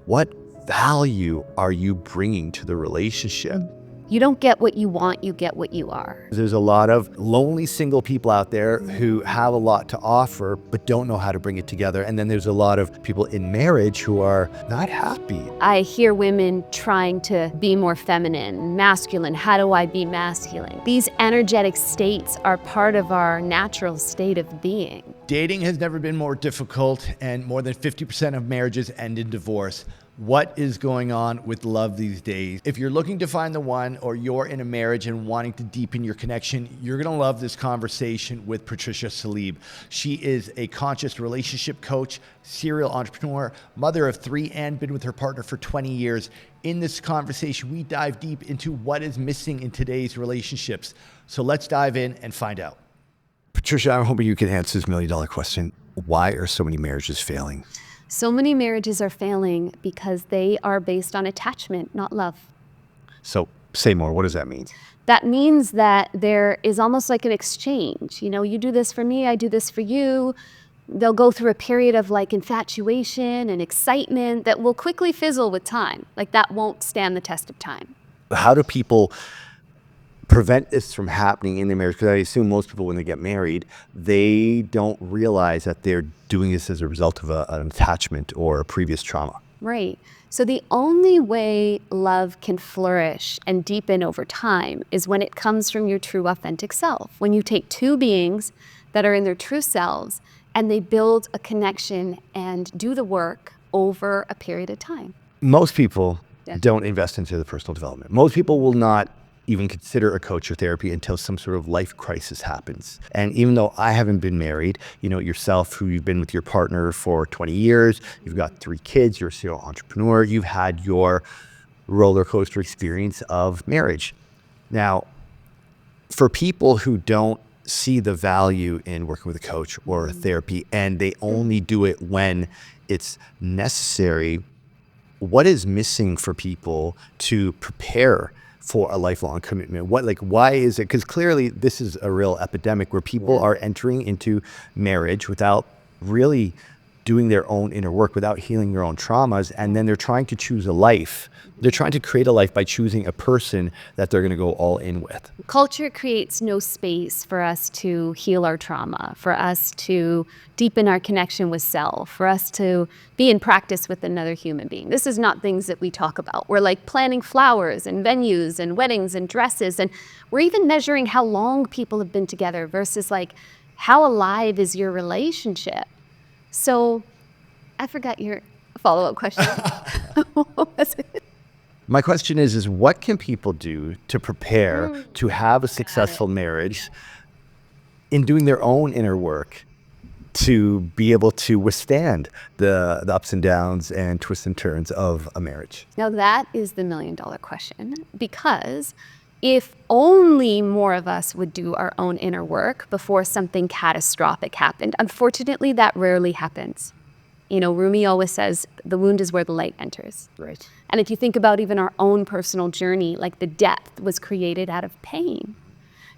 what value are you bringing to the relationship? You don't get what you want, you get what you are. There's a lot of lonely single people out there who have a lot to offer, but don't know how to bring it together. And then there's a lot of people in marriage who are not happy. I hear women trying to be more feminine, masculine. How do I be masculine? These energetic states are part of our natural state of being. Dating has never been more difficult, and more than 50% of marriages end in divorce. What is going on with love these days? If you're looking to find the one, or you're in a marriage and wanting to deepen your connection, you're gonna love this conversation with Patricia Salib. She is a conscious relationship coach, serial entrepreneur, mother of 3, and been with her partner for 20 years. In this conversation, we dive deep into what is missing in today's relationships. So let's dive in and find out. Patricia, I'm hoping you can answer this $1 million question. Why are so many marriages failing? So many marriages are failing because they are based on attachment, not love. So say more. What does that mean? That means that there is almost like an exchange. You know, you do this for me, I do this for you. They'll go through a period of like infatuation and excitement that will quickly fizzle with time. Like that won't stand the test of time. How do people prevent this from happening in their marriage? Because I assume most people, when they get married, they don't realize that they're doing this as a result of an attachment or a previous trauma. Right. So the only way love can flourish and deepen over time is when it comes from your true authentic self. When you take two beings that are in their true selves and they build a connection and do the work over a period of time. Most people don't invest into the personal development. Most people will not even consider a coach or therapy until some sort of life crisis happens. And even though I haven't been married, you know, yourself, who you've been with your partner for 20 years, you've got 3 kids, you're a serial entrepreneur, you've had your roller coaster experience of marriage. Now, for people who don't see the value in working with a coach or a therapy, and they only do it when it's necessary, what is missing for people to prepare for a lifelong commitment? Why is it? Because clearly this is a real epidemic where people are entering into marriage without really doing their own inner work, without healing their own traumas. And then they're trying to choose a life. They're trying to create a life by choosing a person that they're going to go all in with. Culture creates no space for us to heal our trauma, for us to deepen our connection with self, for us to be in practice with another human being. This is not things that we talk about. We're like planning flowers and venues and weddings and dresses. And we're even measuring how long people have been together versus like, how alive is your relationship? So I forgot your follow-up question. What was it? My question is what can people do to prepare to have a successful marriage in doing their own inner work to be able to withstand the ups and downs and twists and turns of a marriage? Now that is the $1 million question, because if only more of us would do our own inner work before something catastrophic happened, unfortunately, that rarely happens. You know, Rumi always says, the wound is where the light enters. Right. And if you think about even our own personal journey, like the depth was created out of pain.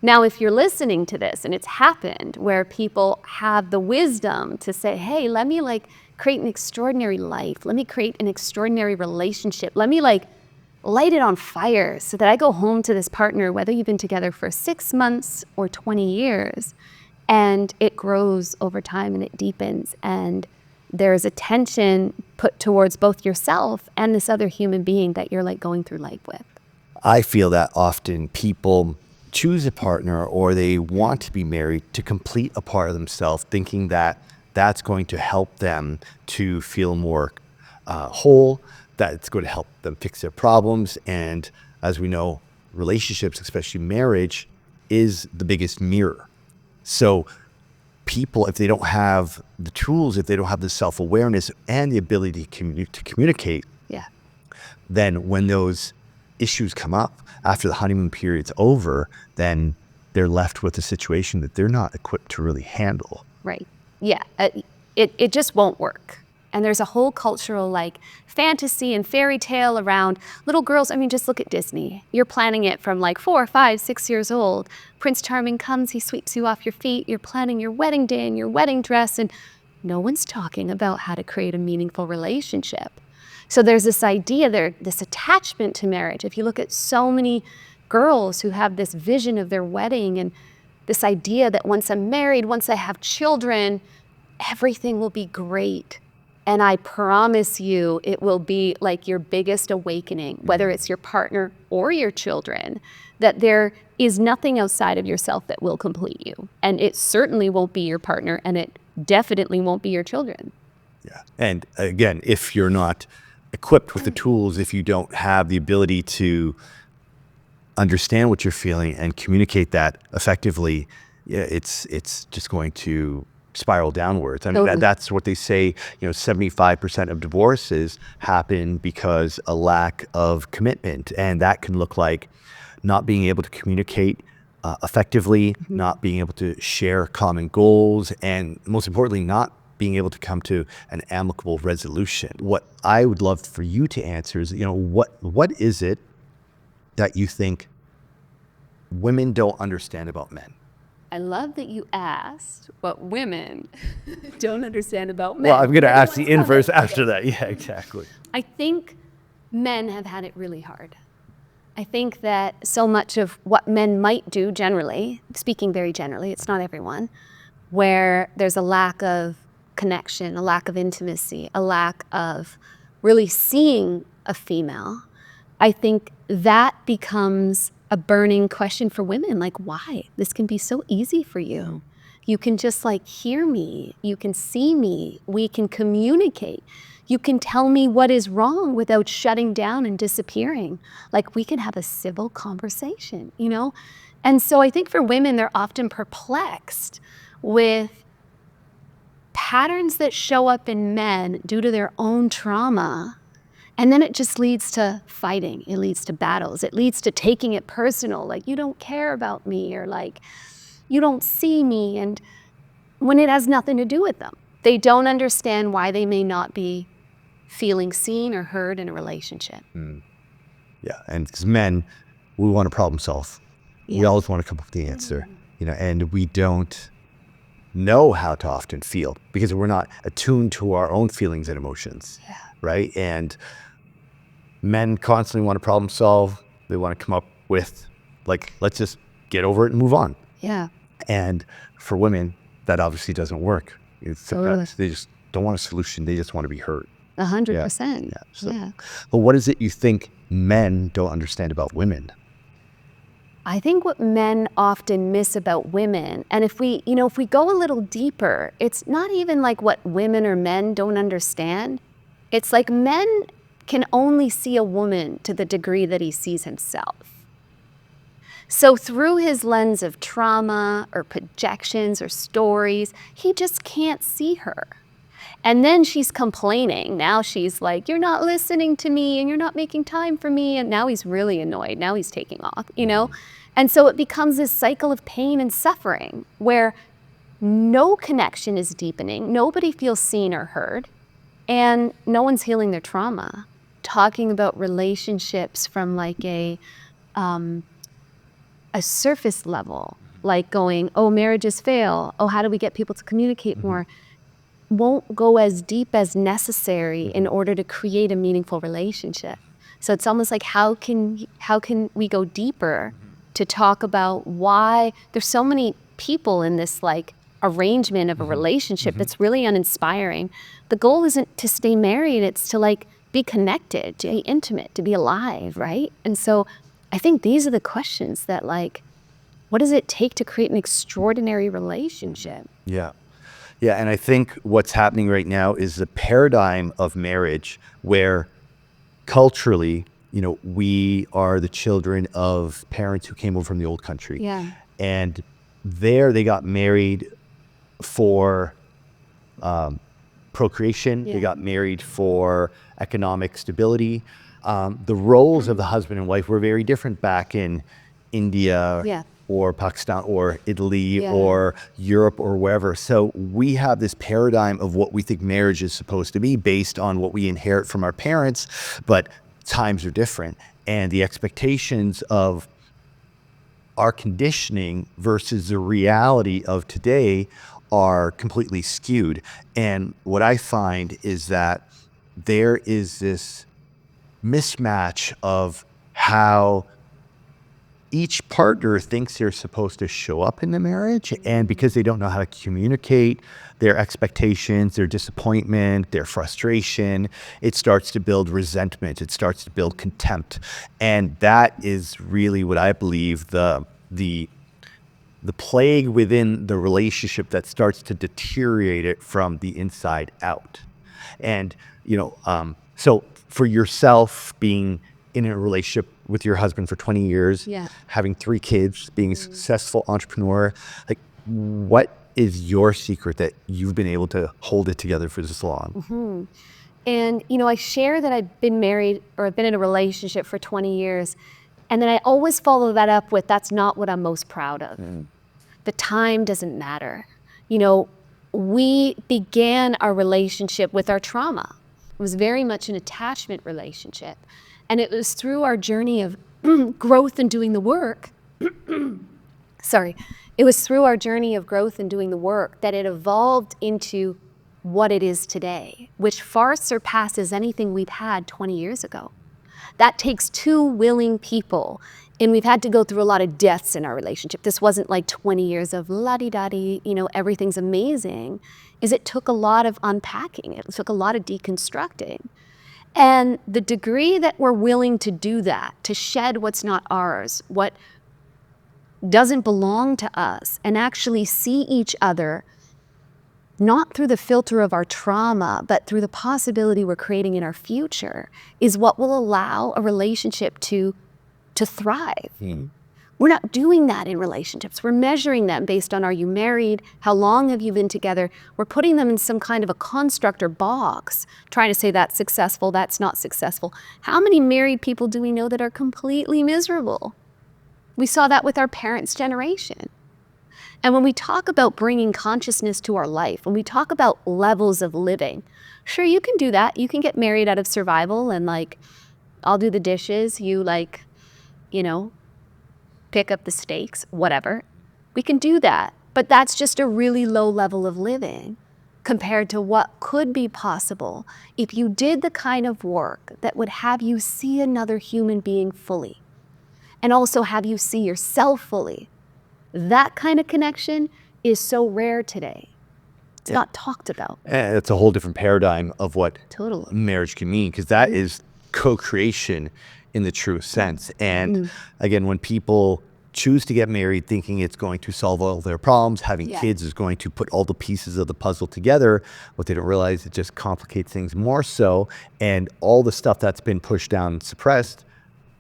Now, if you're listening to this and it's happened where people have the wisdom to say, hey, let me like create an extraordinary life. Let me create an extraordinary relationship. Let me like light it on fire so that I go home to this partner, whether you've been together for 6 months or 20 years, and it grows over time and it deepens, and there's attention put towards both yourself and this other human being that you're like going through life with. I feel that often people choose a partner or they want to be married to complete a part of themselves, thinking that that's going to help them to feel more whole, that it's going to help them fix their problems. And as we know, relationships, especially marriage, is the biggest mirror. So people, if they don't have the tools, if they don't have the self-awareness and the ability to communicate, then when those issues come up after the honeymoon period's over, then they're left with a situation that they're not equipped to really handle. Right. Yeah. It just won't work. And there's a whole cultural like fantasy and fairy tale around little girls. I mean, just look at Disney. You're planning it from like 4, 5, 6 years old. Prince Charming comes, he sweeps you off your feet. You're planning your wedding day and your wedding dress, and no one's talking about how to create a meaningful relationship. So there's this idea there, this attachment to marriage. If you look at so many girls who have this vision of their wedding and this idea that once I'm married, once I have children, everything will be great. And I promise you, it will be like your biggest awakening, whether it's your partner or your children, that there is nothing outside of yourself that will complete you. And it certainly won't be your partner, and it definitely won't be your children. Yeah. And again, if you're not equipped with the tools, if you don't have the ability to understand what you're feeling and communicate that effectively, yeah, it's just going to spiral downwards. I mean, Totally. that's what they say, 75% of divorces happen because a lack of commitment. And that can look like not being able to communicate effectively, not being able to share common goals, and most importantly, not being able to come to an amicable resolution. What I would love for you to answer is, what is it that you think women don't understand about men? I love that you asked what women don't understand about men. Well, I'm going to ask the Everyone's inverse coming. after that. Yeah, exactly. I think men have had it really hard. I think that so much of what men might do generally, speaking very generally, it's not everyone, where there's a lack of connection, a lack of intimacy, a lack of really seeing a female, I think that becomes a burning question for women. Like, why? This can be so easy for you. You can just hear me. You can see me. We can communicate. You can tell me what is wrong without shutting down and disappearing. Like, we can have a civil conversation, And so I think for women, they're often perplexed with patterns that show up in men due to their own trauma. And then it just leads to fighting. It leads to battles. It leads to taking it personal. Like, you don't care about me, or you don't see me. And when it has nothing to do with them, they don't understand why they may not be feeling seen or heard in a relationship. Yeah. And because men, we want to problem solve. We Yeah. always want to come up with the answer, and we don't know how to often feel because we're not attuned to our own feelings and emotions. Yeah. Right. And men constantly want to problem solve. They want to come up with let's just get over it and move on. Yeah. And for women, that obviously doesn't work. Totally. They just don't want a solution. They just want to be heard. 100%. Yeah. So, Yeah. But what is it you think men don't understand about women? I think what men often miss about women, and if we go a little deeper, it's not even like what women or men don't understand. It's like men can only see a woman to the degree that he sees himself. So through his lens of trauma or projections or stories, he just can't see her. And then she's complaining. Now she's like, you're not listening to me and you're not making time for me. And now he's really annoyed. Now he's taking off, And so it becomes this cycle of pain and suffering where no connection is deepening. Nobody feels seen or heard. And no one's healing their trauma. Talking about relationships from a surface level, like going, oh, marriages fail. Oh, how do we get people to communicate more? Won't go as deep as necessary in order to create a meaningful relationship. So it's almost like how can we go deeper to talk about why there's so many people in this arrangement of a relationship that's really uninspiring. The goal isn't to stay married, it's to be connected, to be intimate, to be alive, right? And so I think these are the questions that what does it take to create an extraordinary relationship? Yeah. Yeah. And I think what's happening right now is the paradigm of marriage where culturally, we are the children of parents who came over from the old country. Yeah. And there they got married for procreation. Yeah. They got married for economic stability. The roles of the husband and wife were very different back in India. Yeah. Or Pakistan or Italy Yeah. or Europe or wherever. So we have this paradigm of what we think marriage is supposed to be based on what we inherit from our parents, but times are different. And the expectations of our conditioning versus the reality of today are completely skewed. And what I find is that there is this mismatch of how each partner thinks they're supposed to show up in the marriage, and because they don't know how to communicate their expectations, their disappointment, their frustration, it starts to build resentment, it starts to build contempt. And that is really what I believe the plague within the relationship that starts to deteriorate it from the inside out. And, so for yourself, being in a relationship with your husband for 20 years, Yeah. having 3 kids, being a successful entrepreneur, like, what is your secret that you've been able to hold it together for this long? And, I share that I've been married or I've been in a relationship for 20 years. And then I always follow that up with, that's not what I'm most proud of. The time doesn't matter. We began our relationship with our trauma. It was very much an attachment relationship. And it was through our journey of growth and doing the work. It was through our journey of growth and doing the work that it evolved into what it is today, which far surpasses anything we've had 20 years ago. That takes 2 willing people, and we've had to go through a lot of deaths in our relationship. This wasn't like 20 years of la-di-da-di, everything's amazing. It took a lot of unpacking. It took a lot of deconstructing. And the degree that we're willing to do that, to shed what's not ours, what doesn't belong to us, and actually see each other not through the filter of our trauma, but through the possibility we're creating in our future, is what will allow a relationship to thrive. We're not doing that in relationships. We're measuring them based on, are you married? How long have you been together? We're putting them in some kind of a construct or box, trying to say that's successful, that's not successful. How many married people do we know that are completely miserable? We saw that with our parents' generation. And when we talk about bringing consciousness to our life, when we talk about levels of living, sure, you can do that. You can get married out of survival and I'll do the dishes, you pick up the steaks, whatever. We can do that. But that's just a really low level of living compared to what could be possible if you did the kind of work that would have you see another human being fully and also have you see yourself fully. That kind of connection is so rare today. It's not talked about. And it's a whole different paradigm of what Totally. marriage can mean, because that is co-creation in the true sense. And again, when people choose to get married thinking it's going to solve all their problems, having kids is going to put all the pieces of the puzzle together, what they don't realize, it just complicates things more so. And all the stuff that's been pushed down and suppressed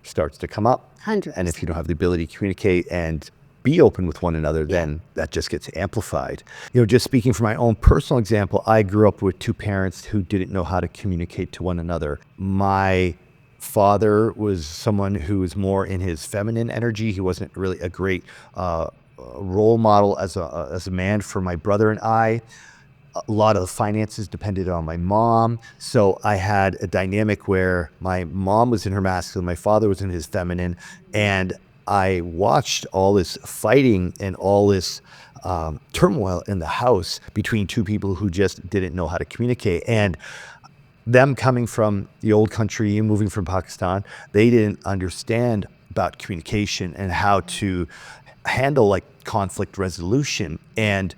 starts to come up. 100%. And if you don't have the ability to communicate and be open with one another, then that just gets amplified. Just speaking from my own personal example, I grew up with 2 parents who didn't know how to communicate to one another. My father was someone who was more in his feminine energy. He wasn't really a great role model as a man for my brother and I. A lot of the finances depended on my mom. So I had a dynamic where my mom was in her masculine, my father was in his feminine, and I watched all this fighting and all this turmoil in the house between 2 people who just didn't know how to communicate. And them coming from the old country and moving from Pakistan, they didn't understand about communication and how to handle conflict resolution. And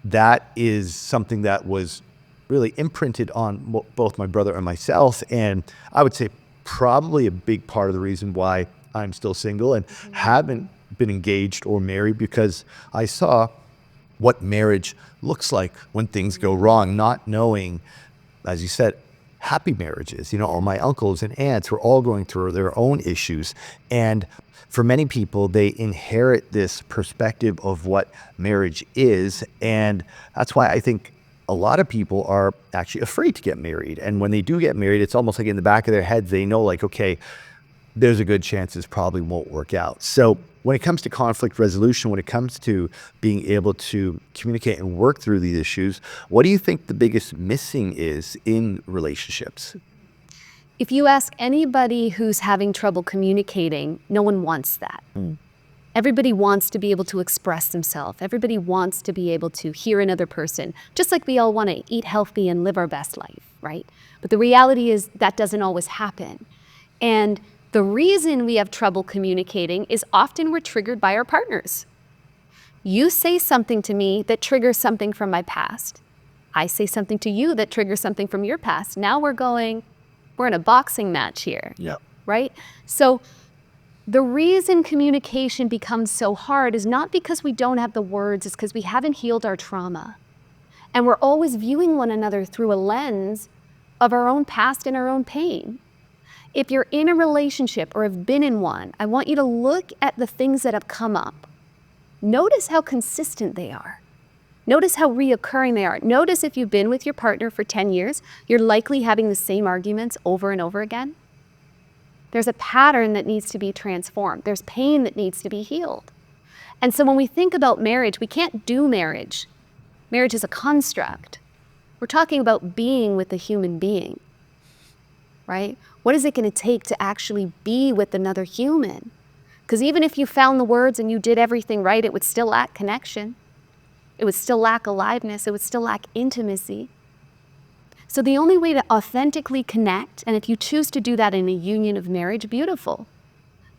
that is something that was really imprinted on both my brother and myself. And I would say probably a big part of the reason why I'm still single and haven't been engaged or married, because I saw what marriage looks like when things go wrong, not knowing, as you said, happy marriages. All my uncles and aunts were all going through their own issues. And for many people, they inherit this perspective of what marriage is. And that's why I think a lot of people are actually afraid to get married. And when they do get married, it's almost like in the back of their heads, they know okay, there's a good chance this probably won't work out. So when it comes to conflict resolution, when it comes to being able to communicate and work through these issues, what do you think the biggest missing is in relationships? If you ask anybody who's having trouble communicating, no one wants that. Everybody wants to be able to express themselves. Everybody wants to be able to hear another person, just like we all want to eat healthy and live our best life. right? But the reality is that doesn't always happen. And the reason we have trouble communicating is often we're triggered by our partners. You say something to me that triggers something from my past. I say something to you that triggers something from your past. Now we're in a boxing match here, right? So the reason communication becomes so hard is not because we don't have the words, it's because we haven't healed our trauma. And we're always viewing one another through a lens of our own past and our own pain. If you're in a relationship or have been in one, I want you to look at the things that have come up. Notice how consistent they are. Notice how reoccurring they are. Notice if you've been with your partner for 10 years, you're likely having the same arguments over and over again. There's a pattern that needs to be transformed. There's pain that needs to be healed. And so when we think about marriage, we can't do marriage. Marriage is a construct. We're talking about being with a human being, right? What is it going to take to actually be with another human? Because even if you found the words and you did everything right, it would still lack connection. It would still lack aliveness. It would still lack intimacy. So the only way to authentically connect, and if you choose to do that in a union of marriage, beautiful.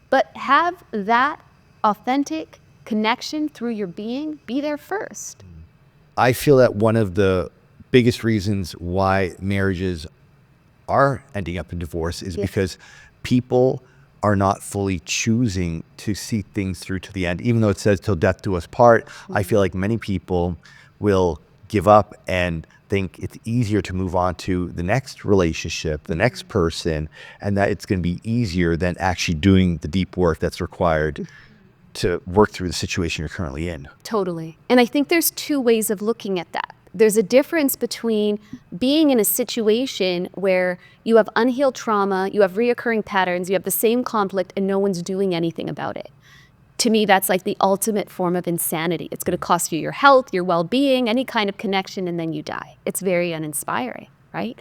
But have that authentic connection through your being be there first. I feel that one of the biggest reasons why marriages are ending up in divorce is because people are not fully choosing to see things through to the end. Even though it says till death do us part, I feel like many people will give up and think it's easier to move on to the next relationship, the next person, and that it's going to be easier than actually doing the deep work that's required to work through the situation you're currently in. Totally. And I think there's two ways of looking at that. There's a difference between being in a situation where you have unhealed trauma, you have reoccurring patterns, you have the same conflict, and no one's doing anything about it. To me, that's like the ultimate form of insanity. It's going to cost you your health, your well-being, any kind of connection, and then you die. It's very uninspiring, right?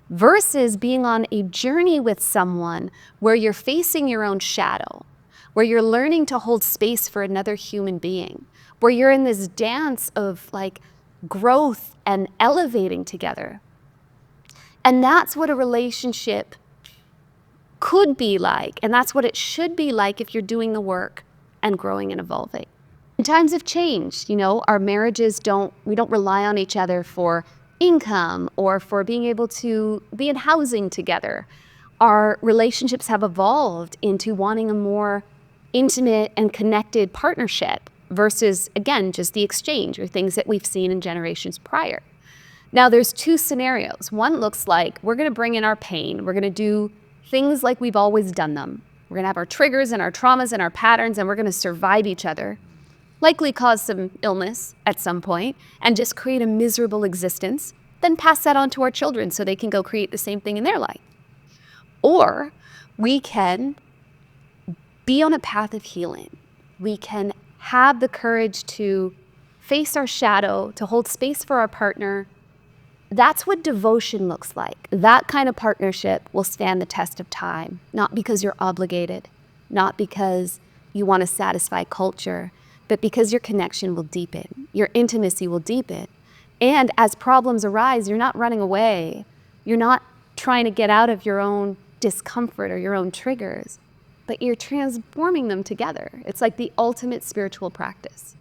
Versus being on a journey with someone where you're facing your own shadow, where you're learning to hold space for another human being, where you're in this dance of like growth and elevating together. And that's what a relationship could be like, and that's what it should be like if you're doing the work and growing and evolving. And times have changed, you know, our marriages we don't rely on each other for income or for being able to be in housing together. Our relationships have evolved into wanting a more intimate and connected partnership versus, again, just the exchange or things that we've seen in generations prior. Now, there's two scenarios. One looks like we're going to bring in our pain. We're going to do things like we've always done them. We're going to have our triggers and our traumas and our patterns, and we're going to survive each other, likely cause some illness at some point, and just create a miserable existence, then pass that on to our children so they can go create the same thing in their life. Or we can be on a path of healing. We can have the courage to face our shadow, to hold space for our partner. That's what devotion looks like. That kind of partnership will stand the test of time, not because you're obligated, not because you want to satisfy culture, but because your connection will deepen, your intimacy will deepen. And as problems arise, you're not running away. You're not trying to get out of your own discomfort or your own triggers, but you're transforming them together. It's like the ultimate spiritual practice.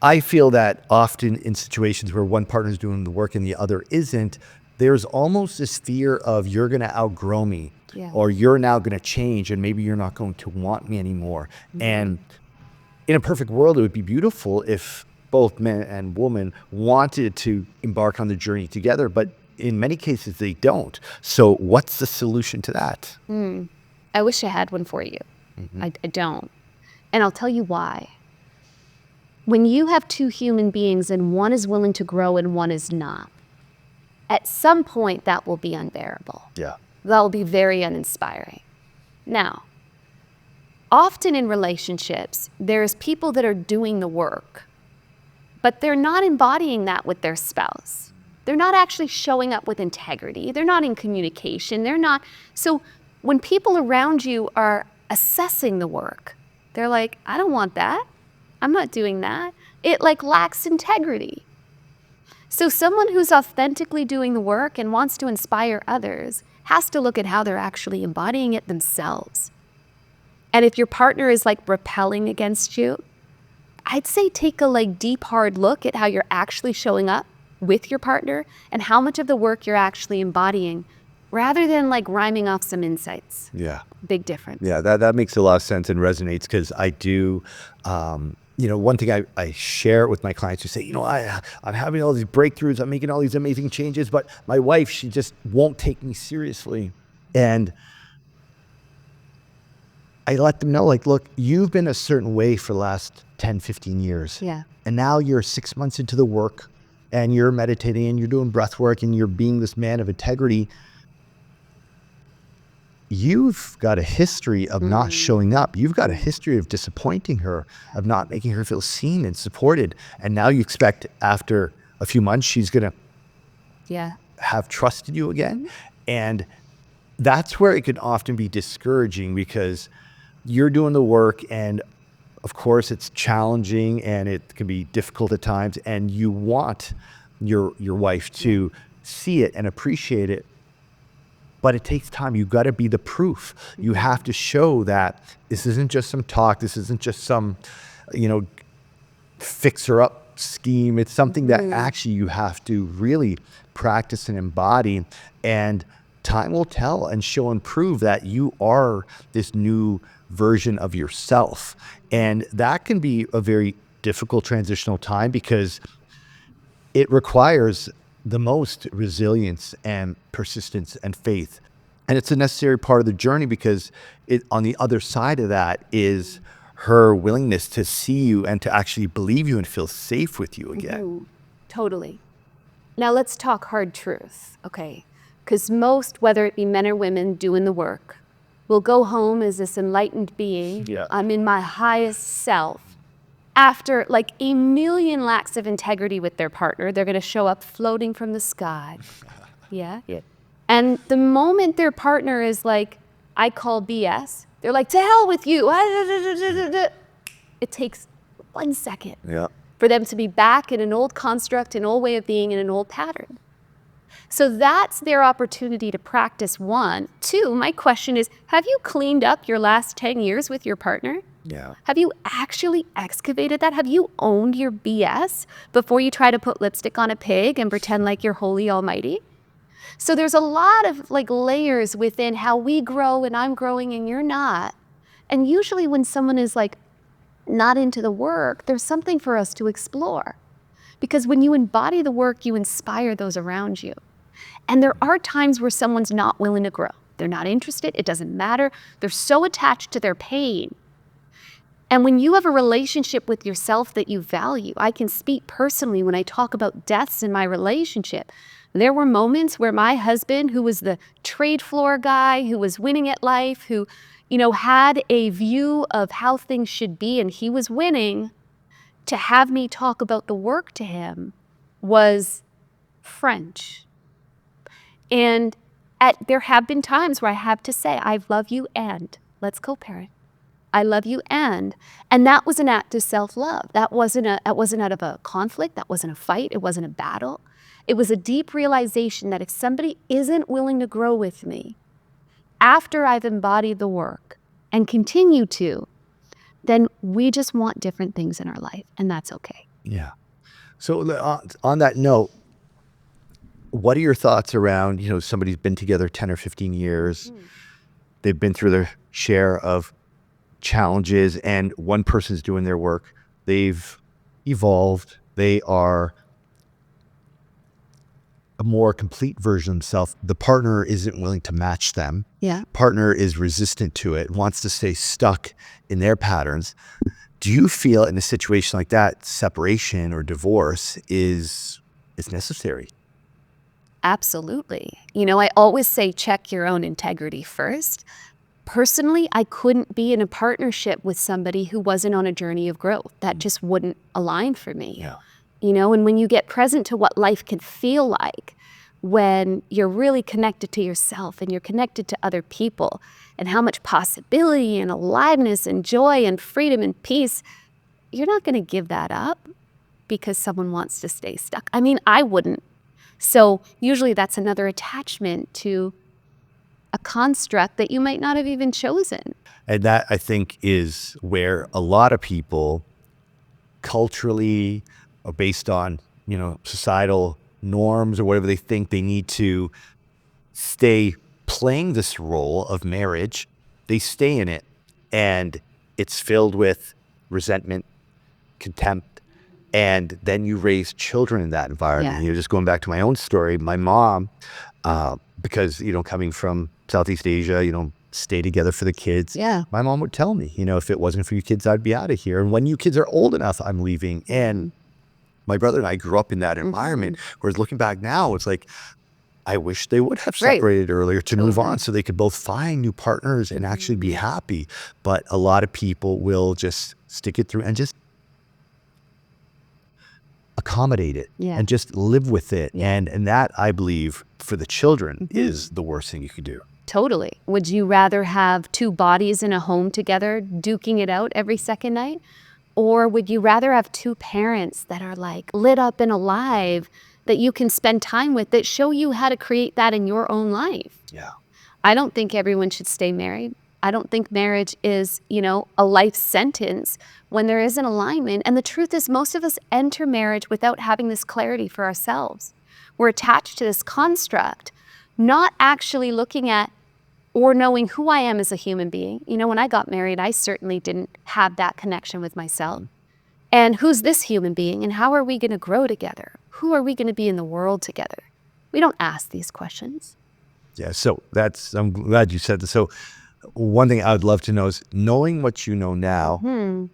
I feel that often in situations where one partner is doing the work and the other isn't, there's almost this fear of you're going to outgrow me, or you're now going to change and maybe you're not going to want me anymore. And in a perfect world, it would be beautiful if both men and women wanted to embark on the journey together, but in many cases they don't. So what's the solution to that? I wish I had one for you. I don't. And I'll tell you why. When you have two human beings and one is willing to grow and one is not, at some point that will be unbearable. Yeah. That will be very uninspiring. Now, often in relationships, there's people that are doing the work, but they're not embodying that with their spouse. They're not actually showing up with integrity. They're not in communication. So when people around you are assessing the work, they're like, I don't want that. I'm not doing that. It like lacks integrity. So someone who's authentically doing the work and wants to inspire others has to look at how they're actually embodying it themselves. And if your partner is like repelling against you, I'd say take a like deep, hard look at how you're actually showing up with your partner and how much of the work you're actually embodying, rather than like rhyming off some insights. Yeah. Big difference. Yeah, that makes a lot of sense and resonates, because I do, one thing I share with my clients who say, I'm having all these breakthroughs, I'm making all these amazing changes, but my wife, she just won't take me seriously. And I let them know, like, look, you've been a certain way for the last 10, 15 years. Yeah. And now you're 6 months into the work and you're meditating and you're doing breath work and you're being this man of integrity. You've got a history of not showing up. You've got a history of disappointing her, of not making her feel seen and supported. And now you expect after a few months, she's going to have trusted you again. And that's where it can often be discouraging, because you're doing the work and of course it's challenging and it can be difficult at times, and you want your wife to see it and appreciate it. But it takes time. You've got to be the proof. You have to show that this isn't just some talk. This isn't just some, fixer-up scheme. It's something that actually you have to really practice and embody. And time will tell and show and prove that you are this new version of yourself. And that can be a very difficult transitional time, because it requires the most resilience and persistence and faith. And it's a necessary part of the journey, because on the other side of that is her willingness to see you and to actually believe you and feel safe with you again. Ooh, totally. Now let's talk hard truth, okay? Because most, whether it be men or women doing the work, will go home as this enlightened being. Yeah. I'm in my highest self. After like a million lacks of integrity with their partner, they're going to show up floating from the sky. Yeah. And the moment their partner is like, I call BS, they're like, to hell with you. It takes 1 second for them to be back in an old construct, an old way of being, in an old pattern. So that's their opportunity to practice. 1. 2, my question is, have you cleaned up your last 10 years with your partner? Yeah. Have you actually excavated that? Have you owned your BS before you try to put lipstick on a pig and pretend like you're holy almighty? So there's a lot of like layers within how we grow, and I'm growing and you're not. And usually when someone is like not into the work, there's something for us to explore. Because when you embody the work, you inspire those around you. And there are times where someone's not willing to grow. They're not interested. It doesn't matter. They're so attached to their pain. And when you have a relationship with yourself that you value, I can speak personally when I talk about deaths in my relationship. There were moments where my husband, who was the trade floor guy, who was winning at life, who, had a view of how things should be, and he was winning, to have me talk about the work to him was French. And there have been times where I have to say, I love you and let's co-parent. I love you and that was an act of self-love. That wasn't out of a conflict. That wasn't a fight. It wasn't a battle. It was a deep realization that if somebody isn't willing to grow with me after I've embodied the work and continue to, then we just want different things in our life, and that's okay. Yeah. So on that note, what are your thoughts around, somebody's been together 10 or 15 years, they've been through their share of challenges, and one person's doing their work, they've evolved, they are a more complete version of themselves. The partner isn't willing to match them. Yeah. Partner is resistant to it, wants to stay stuck in their patterns. Do you feel in a situation like that, separation or divorce is necessary? Absolutely. I always say check your own integrity first. Personally, I couldn't be in a partnership with somebody who wasn't on a journey of growth. That just wouldn't align for me. Yeah. And when you get present to what life can feel like, when you're really connected to yourself and you're connected to other people, and how much possibility and aliveness and joy and freedom and peace, you're not going to give that up. because someone wants to stay stuck. I mean, I wouldn't. So usually that's another attachment to a construct that you might not have even chosen. And that, I think, is where a lot of people culturally, or based on, societal norms or whatever they think they need to stay playing this role of marriage, they stay in it, and it's filled with resentment, contempt, and then you raise children in that environment. Yeah. Just going back to my own story, my mom, because, coming from Southeast Asia, stay together for the kids. Yeah. My mom would tell me, if it wasn't for you kids, I'd be out of here. And when you kids are old enough, I'm leaving. And my brother and I grew up in that environment. Whereas looking back now, it's like, I wish they would have separated earlier to move on so they could both find new partners and actually be happy. But a lot of people will just stick it through and just accommodate it and just live with it. And that, I believe, for the children is the worst thing you could do. Totally. Would you rather have two bodies in a home together duking it out every second night? Or would you rather have two parents that are like lit up and alive that you can spend time with, that show you how to create that in your own life? Yeah. I don't think everyone should stay married. I don't think marriage is, a life sentence when there is an alignment. And the truth is, most of us enter marriage without having this clarity for ourselves. We're attached to this construct, not actually looking at or knowing who I am as a human being. When I got married, I certainly didn't have that connection with myself. And who's this human being, and how are we going to grow together? Who are we going to be in the world together? We don't ask these questions. Yeah, so I'm glad you said this. So one thing I would love to know is, knowing what you know now,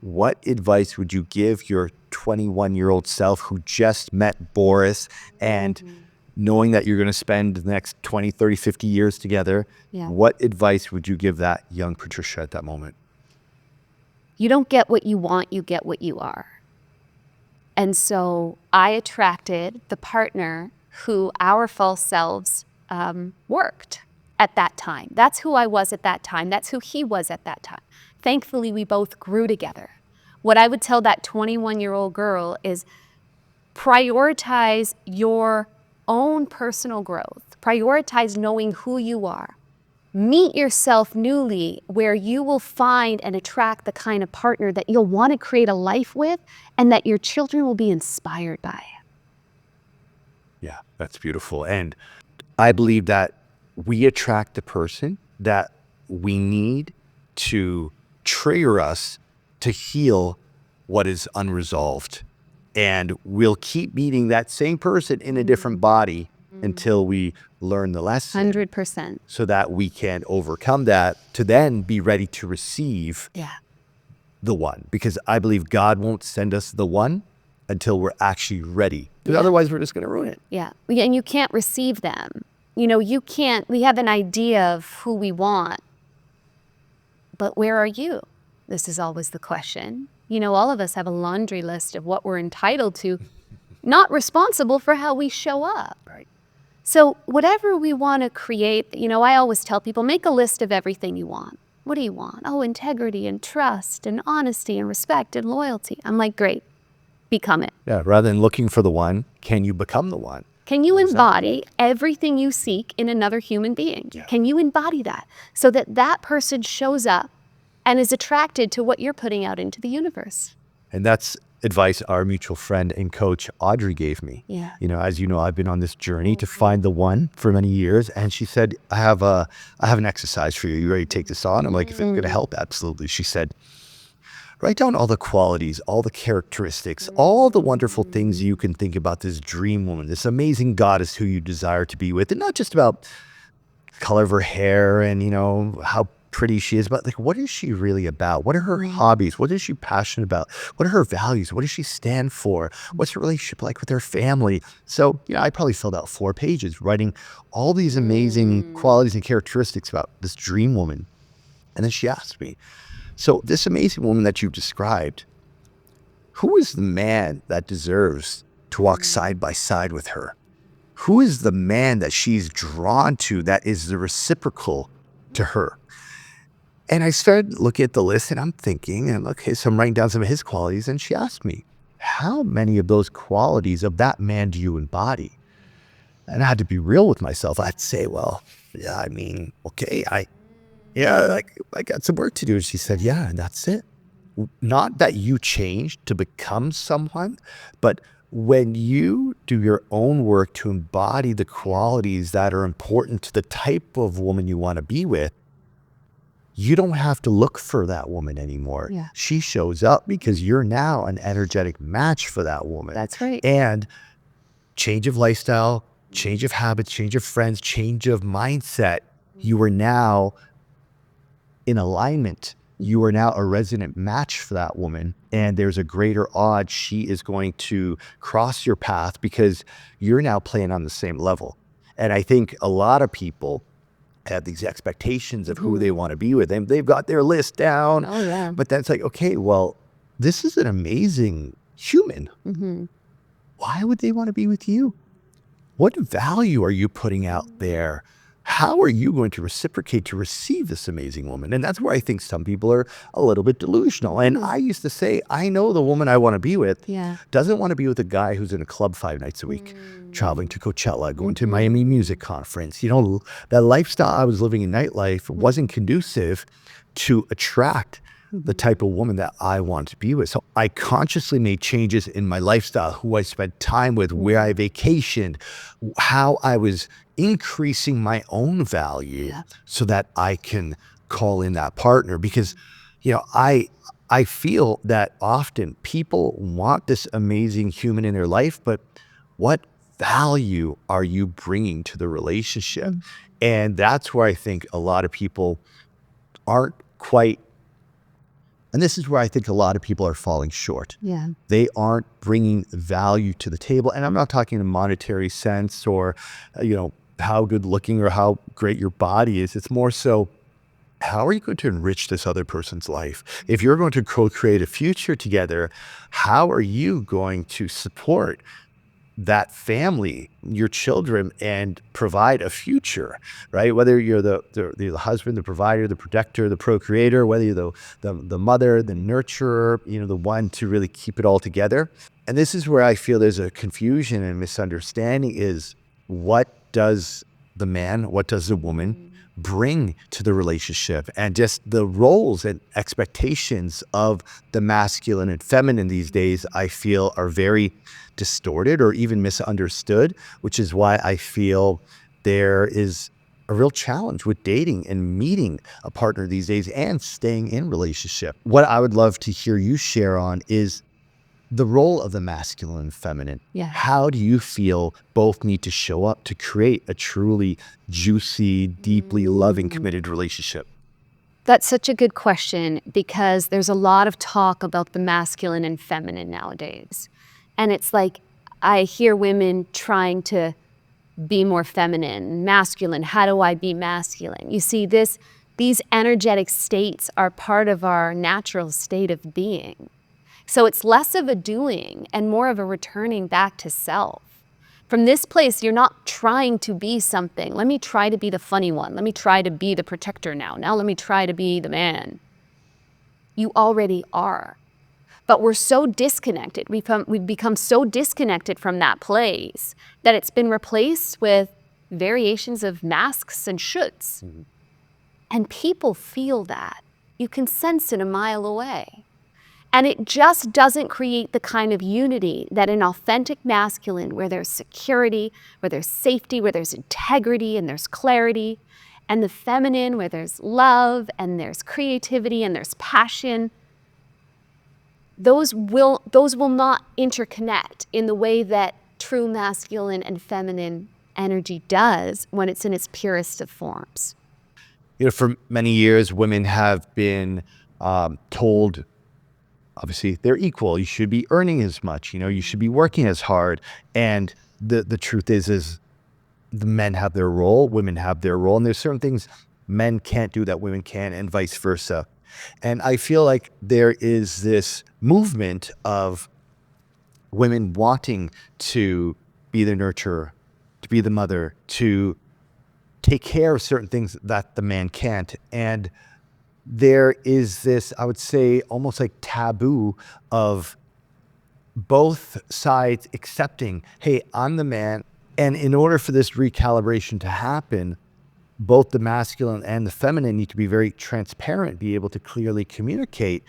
what advice would you give your 21-year-old self who just met Boris, and knowing that you're going to spend the next 20, 30, 50 years together, what advice would you give that young Patricia at that moment? You don't get what you want, you get what you are. And so I attracted the partner who our false selves worked at that time. That's who I was at that time. That's who he was at that time. Thankfully, we both grew together. What I would tell that 21-year-old girl is prioritize your own personal growth. Prioritize knowing who you are. Meet yourself newly, where you will find and attract the kind of partner that you'll want to create a life with, and that your children will be inspired by. Yeah, that's beautiful. And I believe that we attract the person that we need to trigger us to heal what is unresolved. And we'll keep meeting that same person in a different body until we learn the lesson. 100%. So that we can overcome that, to then be ready to receive the one. Because I believe God won't send us the one until we're actually ready. Because otherwise we're just going to ruin it. Yeah. And you can't receive them. We have an idea of who we want, but where are you? This is always the question. All of us have a laundry list of what we're entitled to, not responsible for how we show up. Right. So whatever we want to create, I always tell people, make a list of everything you want. What do you want? Oh, integrity and trust and honesty and respect and loyalty. I'm like, great, become it. Yeah, rather than looking for the one, can you become the one? Can you embody everything you seek in another human being? Yeah. Can you embody that so that that person shows up and is attracted to what you're putting out into the universe? And that's advice our mutual friend and coach Audrey gave me. Yeah. As you know, I've been on this journey to find the one for many years, and she said, I have an exercise for you. You ready to take this on? I'm like, if it's going to help, absolutely. She said, write down all the qualities, all the characteristics, all the wonderful things you can think about this dream woman, this amazing goddess who you desire to be with. And not just about the color of her hair and, how pretty she is, but like, what is she really about? What are her hobbies? What is she passionate about? What are her values? What does she stand for? What's her relationship like with her family? So, I probably filled out 4 pages writing all these amazing qualities and characteristics about this dream woman. And then she asked me, so this amazing woman that you've described, who is the man that deserves to walk side by side with her? Who is the man that she's drawn to that is the reciprocal to her? And I started looking at the list, and I'm thinking, and okay, so I'm writing down some of his qualities. And she asked me, how many of those qualities of that man do you embody? And I had to be real with myself. I'd say, well, yeah, I mean, okay, I got some work to do. And she said, yeah, and that's it. Not that you changed to become someone, but when you do your own work to embody the qualities that are important to the type of woman you want to be with, you don't have to look for that woman anymore. Yeah. She shows up because you're now an energetic match for that woman. That's right. And change of lifestyle, change of habits, change of friends, change of mindset. You are now in alignment. You are now a resonant match for that woman. And there's a greater odds she is going to cross your path because you're now playing on the same level. And I think a lot of people have these expectations of who they want to be with. And they've got their list down. Oh, yeah. But that's like, okay, well, this is an amazing human. Why would they want to be with you? What value are you putting out there? How are you going to reciprocate to receive this amazing woman? And that's where I think some people are a little bit delusional. And I used to say, I know the woman I want to be with doesn't want to be with a guy who's in a club 5 nights a week, traveling to Coachella, going to Miami Music Conference. You know, that lifestyle I was living in nightlife wasn't conducive to attract the type of woman that I want to be with. So I consciously made changes in my lifestyle, who I spent time with, where I vacationed, how I was increasing my own value so that I can call in that partner. Because, you know, I feel that often people want this amazing human in their life, but what value are you bringing to the relationship? And that's where I think a lot of people aren't quite. And this is where I think a lot of people are falling short. Yeah. They aren't bringing value to the table. And I'm not talking in a monetary sense or, you know, how good looking or how great your body is. It's more so, how are you going to enrich this other person's life? If you're going to co-create a future together, how are you going to support that family, your children, and provide a future, right? Whether you're the husband, the provider, the protector, the procreator, whether you're the mother, the nurturer, you know, the one to really keep it all together. And this is where I feel there's a confusion and misunderstanding is, what does the man, what does the woman bring to the relationship? And just the roles and expectations of the masculine and feminine these days, I feel, are very distorted or even misunderstood, which is why I feel there is a real challenge with dating and meeting a partner these days and staying in relationship. What I would love to hear you share on is the role of the masculine and feminine. Yeah. How do you feel both need to show up to create a truly juicy, deeply loving, committed relationship? That's such a good question, because there's a lot of talk about the masculine and feminine nowadays. And it's like, I hear women trying to be more feminine, masculine. How do I be masculine? You see, these energetic states are part of our natural state of being. So it's less of a doing and more of a returning back to self. From this place, you're not trying to be something. Let me try to be the funny one. Let me try to be the protector now. Now let me try to be the man. You already are. But we're so disconnected. We've become so disconnected from that place that it's been replaced with variations of masks and shoulds. And people feel that. You can sense it a mile away. And it just doesn't create the kind of unity that an authentic masculine, where there's security, where there's safety, where there's integrity and there's clarity, and the feminine, where there's love and there's creativity and there's passion, those will not interconnect in the way that true masculine and feminine energy does when it's in its purest of forms. You know, for many years, women have been told, obviously, they're equal. You should be earning as much. You know, you should be working as hard. And the truth is the men have their role, women have their role, and there's certain things men can't do that women can, and vice versa. And I feel like there is this movement of women wanting to be the nurturer, to be the mother, to take care of certain things that the man can't. And there is this, I would say, almost like taboo of both sides accepting, hey, I'm the man. And in order for this recalibration to happen, both the masculine and the feminine need to be very transparent, be able to clearly communicate.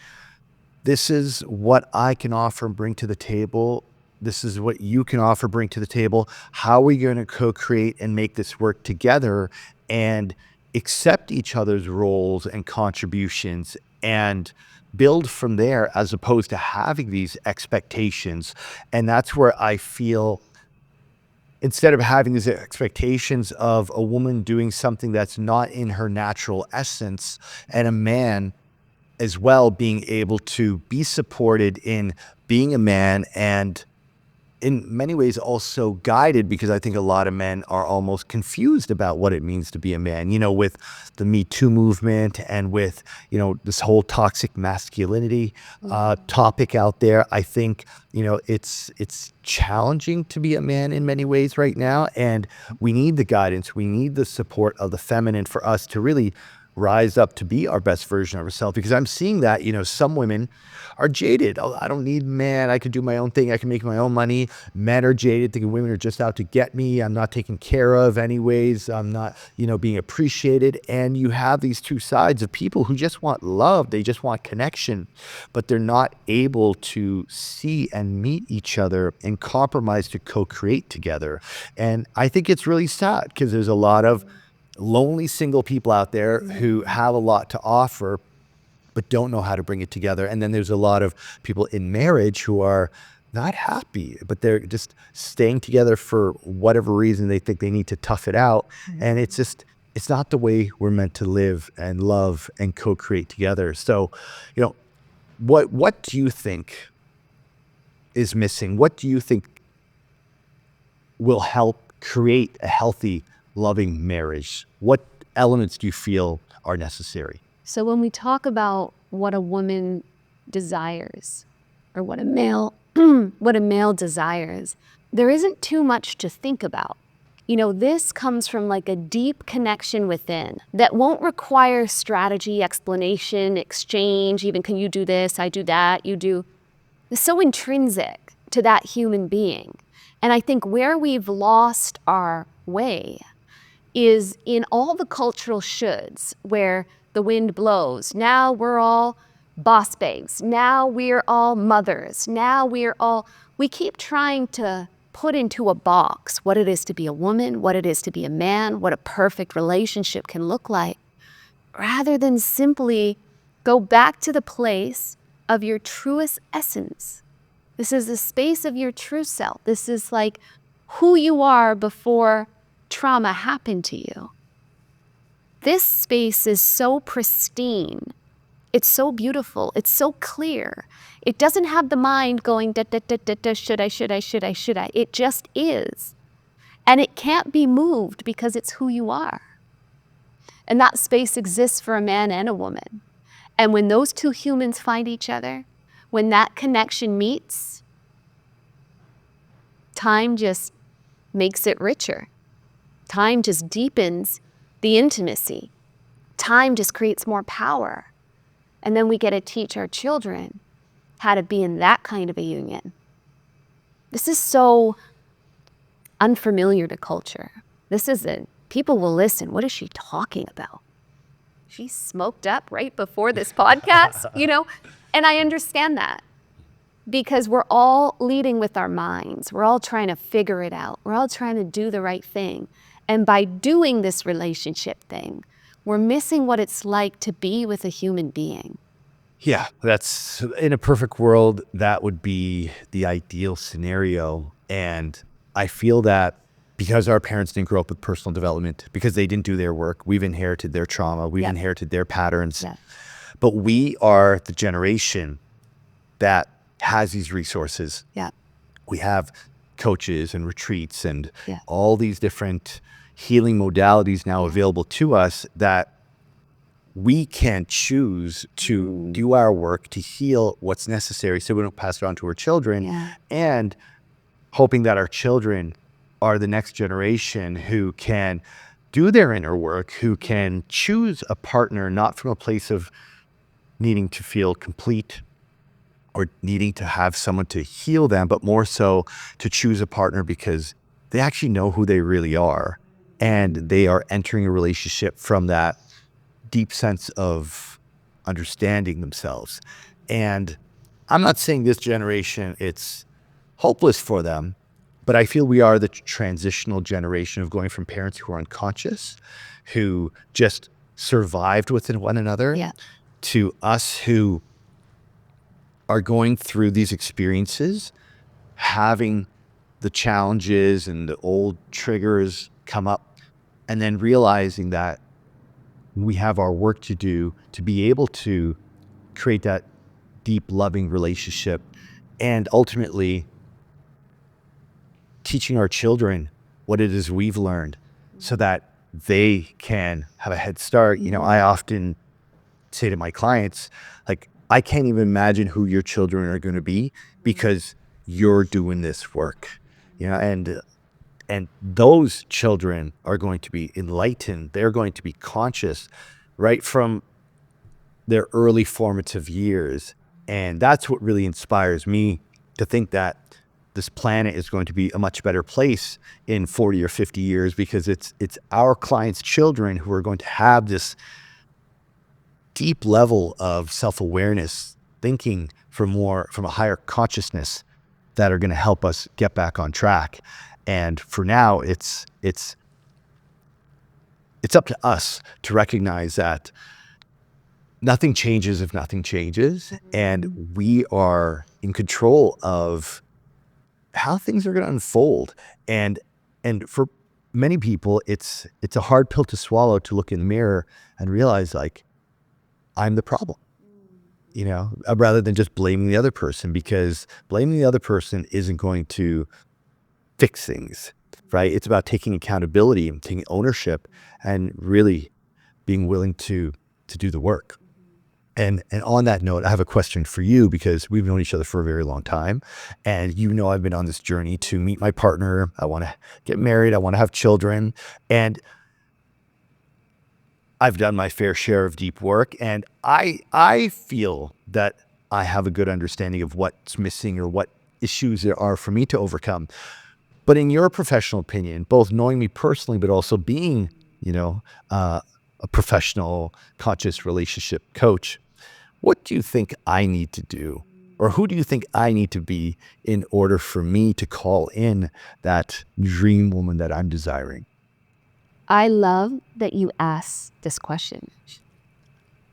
This is what I can offer and bring to the table. This is what you can offer, bring to the table. How are we going to co-create and make this work together and accept each other's roles and contributions and build from there, as opposed to having these expectations? And that's where I feel, instead of having these expectations of a woman doing something that's not in her natural essence, and a man as well being able to be supported in being a man, and in many ways also guided, because I think a lot of men are almost confused about what it means to be a man, with the Me Too movement and with, this whole toxic masculinity topic out there. I think, it's challenging to be a man in many ways right now. And we need the guidance. We need the support of the feminine for us to really rise up to be our best version of ourselves. Because I'm seeing that, some women are jaded. Oh, I don't need men. I can do my own thing. I can make my own money. Men are jaded, thinking women are just out to get me. I'm not taken care of anyways. I'm not, being appreciated. And you have these two sides of people who just want love. They just want connection, but they're not able to see and meet each other and compromise to co-create together. And I think it's really sad, because there's a lot of lonely single people out there who have a lot to offer, but don't know how to bring it together. And then there's a lot of people in marriage who are not happy, but they're just staying together for whatever reason. They think they need to tough it out. And it's not the way we're meant to live and love and co-create together. So, what do you think is missing? What do you think will help create a healthy, loving marriage? What elements do you feel are necessary? So when we talk about what a woman desires, or what a male desires, there isn't too much to think about. This comes from like a deep connection within that won't require strategy, explanation, exchange, even can you do this, I do that, you do. It's so intrinsic to that human being. And I think where we've lost our way is in all the cultural shoulds, where the wind blows. Now we're all boss babes. Now we're all mothers. Now we keep trying to put into a box what it is to be a woman, what it is to be a man, what a perfect relationship can look like, rather than simply go back to the place of your truest essence. This is the space of your true self. This is like who you are before trauma happened to you. This space is so pristine. It's so beautiful. It's so clear. It doesn't have the mind going, da, da, da, da, da, should I, should I, should I, should I. It just is. And it can't be moved because it's who you are. And that space exists for a man and a woman. And when those two humans find each other, when that connection meets, time just makes it richer. Time just deepens the intimacy. Time just creates more power. And then we get to teach our children how to be in that kind of a union. This is so unfamiliar to culture. People will listen. What is she talking about? She smoked up right before this podcast, And I understand that, because we're all leading with our minds. We're all trying to figure it out. We're all trying to do the right thing. And by doing this relationship thing, we're missing what it's like to be with a human being. Yeah, that's, in a perfect world, that would be the ideal scenario. And I feel that because our parents didn't grow up with personal development, because they didn't do their work, we've inherited their trauma, we've inherited their patterns. Yeah. But we are the generation that has these resources. Yeah. We have coaches and retreats and all these different healing modalities now available to us, that we can choose to do our work to heal what's necessary so we don't pass it on to our children, and hoping that our children are the next generation who can do their inner work, who can choose a partner not from a place of needing to feel complete or needing to have someone to heal them, but more so to choose a partner because they actually know who they really are. And they are entering a relationship from that deep sense of understanding themselves. And I'm not saying this generation, it's hopeless for them, but I feel we are the transitional generation of going from parents who are unconscious, who just survived within one another, Yeah. to us who are going through these experiences, having the challenges and the old triggers come up, and then realizing that we have our work to do to be able to create that deep, loving relationship, and ultimately teaching our children what it is we've learned so that they can have a head start. You know, I often say to my clients, like, I can't even imagine who your children are going to be because you're doing this work, you know, and those children are going to be enlightened. They're going to be conscious right from their early formative years. And that's what really inspires me to think that this planet is going to be a much better place in 40 or 50 years, because it's our clients' children who are going to have this deep level of self-awareness, thinking from a higher consciousness, that are going to help us get back on track. And for now, it's up to us to recognize that nothing changes if nothing changes, and we are in control of how things are going to unfold. And for many people, it's a hard pill to swallow, to look in the mirror and realize, like, I'm the problem, you know, rather than just blaming the other person, because blaming the other person isn't going to fix things, right? It's about taking accountability and taking ownership and really being willing to do the work. And on that note, I have a question for you, because we've known each other for a very long time. And you know, I've been on this journey to meet my partner. I want to get married. I want to have children. And I've done my fair share of deep work. And I feel that I have a good understanding of what's missing or what issues there are for me to overcome. But in your professional opinion, both knowing me personally, but also being, you know, a professional conscious relationship coach, what do you think I need to do? Or who do you think I need to be in order for me to call in that dream woman that I'm desiring? I love that you asked this question.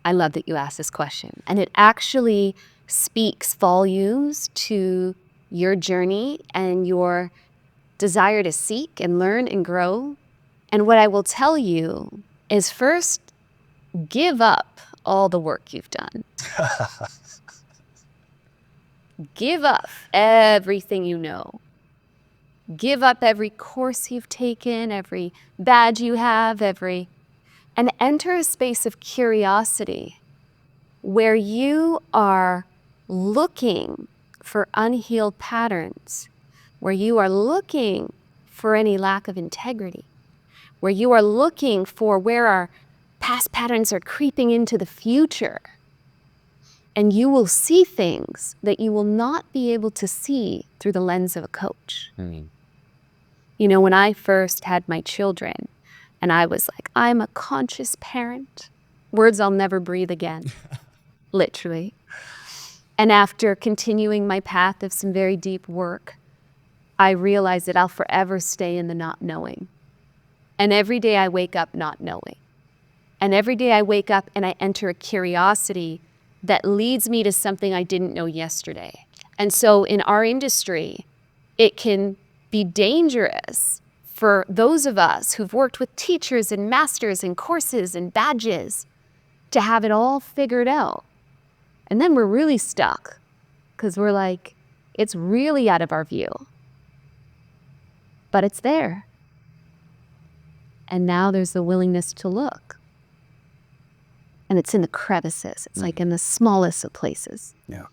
I love that you asked this question. And it actually speaks volumes to your journey and your desire to seek and learn and grow. And what I will tell you is, first, give up all the work you've done. Give up everything you know. Give up every course you've taken, every badge you have, and enter a space of curiosity where you are looking for unhealed patterns, where you are looking for any lack of integrity, where you are looking for where our past patterns are creeping into the future. And you will see things that you will not be able to see through the lens of a coach. You know, when I first had my children and I was like, I'm a conscious parent, words I'll never breathe again, literally. And after continuing my path of some very deep work, I realized that I'll forever stay in the not knowing. And every day I wake up not knowing. And every day I wake up and I enter a curiosity that leads me to something I didn't know yesterday. And so in our industry, it can be dangerous for those of us who've worked with teachers and masters and courses and badges to have it all figured out. And then we're really stuck because we're like, it's really out of our view. But it's there. And now there's the willingness to look. And it's in the crevices. It's like in the smallest of places. Yeah.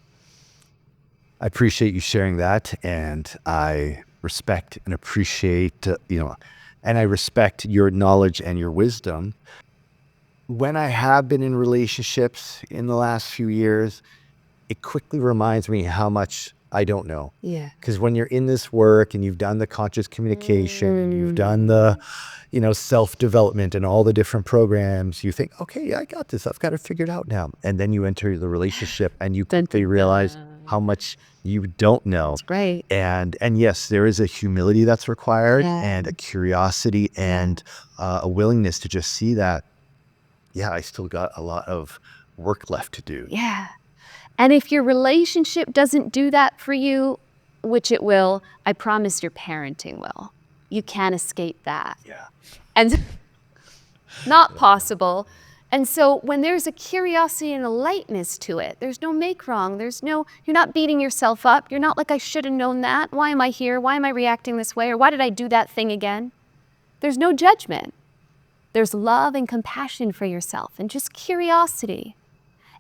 I appreciate you sharing that. And I respect and appreciate, and I respect your knowledge and your wisdom. When I have been in relationships in the last few years, it quickly reminds me how much I don't know. Yeah. Because when you're in this work and you've done the conscious communication, you've done the, self-development and all the different programs, you think, okay, yeah, I got this. I've got it figured out now. And then you enter the relationship and you quickly realize how much you don't know. That's right. And yes, there is a humility that's required Yeah. and a curiosity and a willingness to just see that, yeah, I still got a lot of work left to do. Yeah. And if your relationship doesn't do that for you, which it will, I promise your parenting will. You can't escape that. Yeah. And not possible. And so when there's a curiosity and a lightness to it, there's no make wrong. You're not beating yourself up. You're not like, I should have known that. Why am I here? Why am I reacting this way? Or why did I do that thing again? There's no judgment. There's love and compassion for yourself and just curiosity.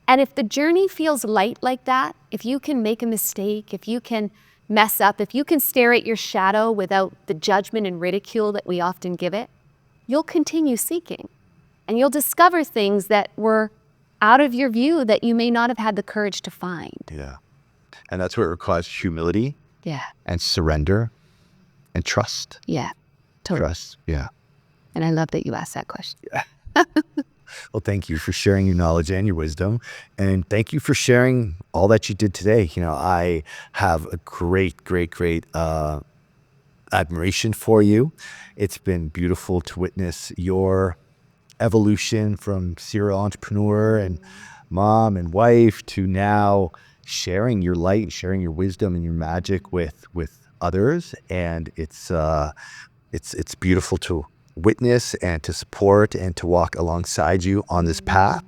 And if the journey feels light like that, if you can make a mistake, if you can mess up, if you can stare at your shadow without the judgment and ridicule that we often give it, you'll continue seeking. And you'll discover things that were out of your view that you may not have had the courage to find. Yeah. And that's what it requires: humility Yeah. and surrender and trust. Yeah. Totally. Trust. Yeah. And I love that you asked that question. Well, thank you for sharing your knowledge and your wisdom. And thank you for sharing all that you did today. I have a great admiration for you. It's been beautiful to witness your evolution from serial entrepreneur and mom and wife to now sharing your light, sharing your wisdom and your magic with others. And it's beautiful to witness and to support and to walk alongside you on this path.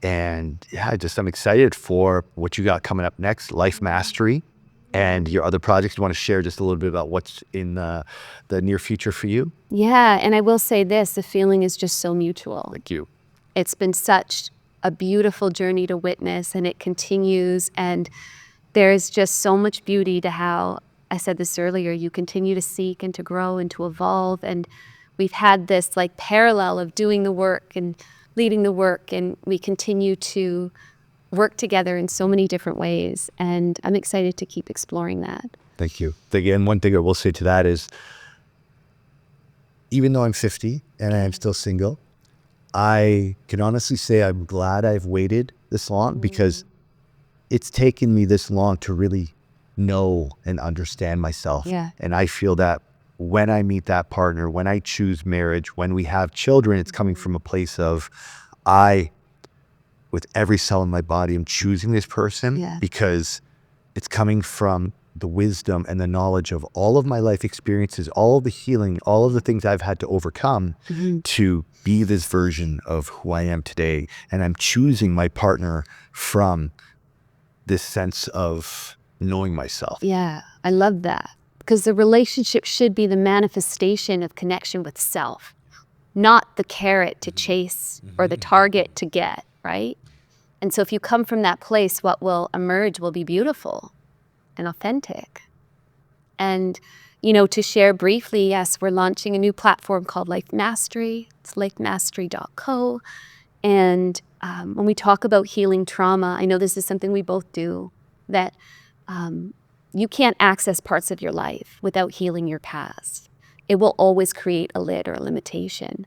And yeah, I'm excited for what you got coming up next, Life Mastery, and your other projects. You want to share just a little bit about what's in the near future for you? Yeah. And I will say this, the feeling is just so mutual. Thank you. It's been such a beautiful journey to witness, and it continues. And there's just so much beauty to how, I said this earlier, you continue to seek and to grow and to evolve. And we've had this like parallel of doing the work and leading the work, and we continue to work together in so many different ways. And I'm excited to keep exploring that. Thank you. Again, one thing I will say to that is, even though I'm 50 and I am still single, I can honestly say I'm glad I've waited this long, because it's taken me this long to really know and understand myself. Yeah. And I feel that when I meet that partner, when I choose marriage, when we have children, it's coming from a place of, with every cell in my body, I'm choosing this person because it's coming from the wisdom and the knowledge of all of my life experiences, all of the healing, all of the things I've had to overcome to be this version of who I am today. And I'm choosing my partner from this sense of knowing myself. Yeah, I love that. Because the relationship should be the manifestation of connection with self, not the carrot to chase or the target to get, right? And so if you come from that place, what will emerge will be beautiful and authentic. And, to share briefly, yes, we're launching a new platform called Life Mastery. It's lifemastery.co. And when we talk about healing trauma, I know this is something we both do, that you can't access parts of your life without healing your past. It will always create a lid or a limitation.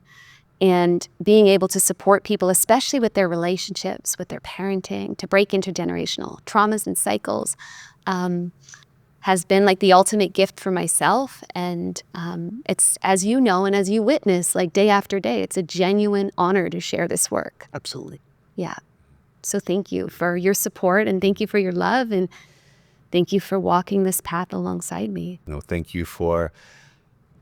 And being able to support people, especially with their relationships, with their parenting, to break intergenerational traumas and cycles, has been like the ultimate gift for myself. And it's, as you know, and as you witness, like day after day, it's a genuine honor to share this work. Absolutely. Yeah. So thank you for your support, and thank you for your love, and thank you for walking this path alongside me. No, thank you for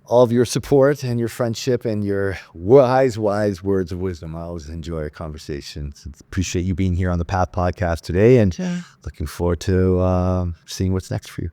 all of your support and your friendship and your wise words of wisdom. I always enjoy our conversations. Appreciate you being here on the Path Podcast today, and looking forward to seeing what's next for you.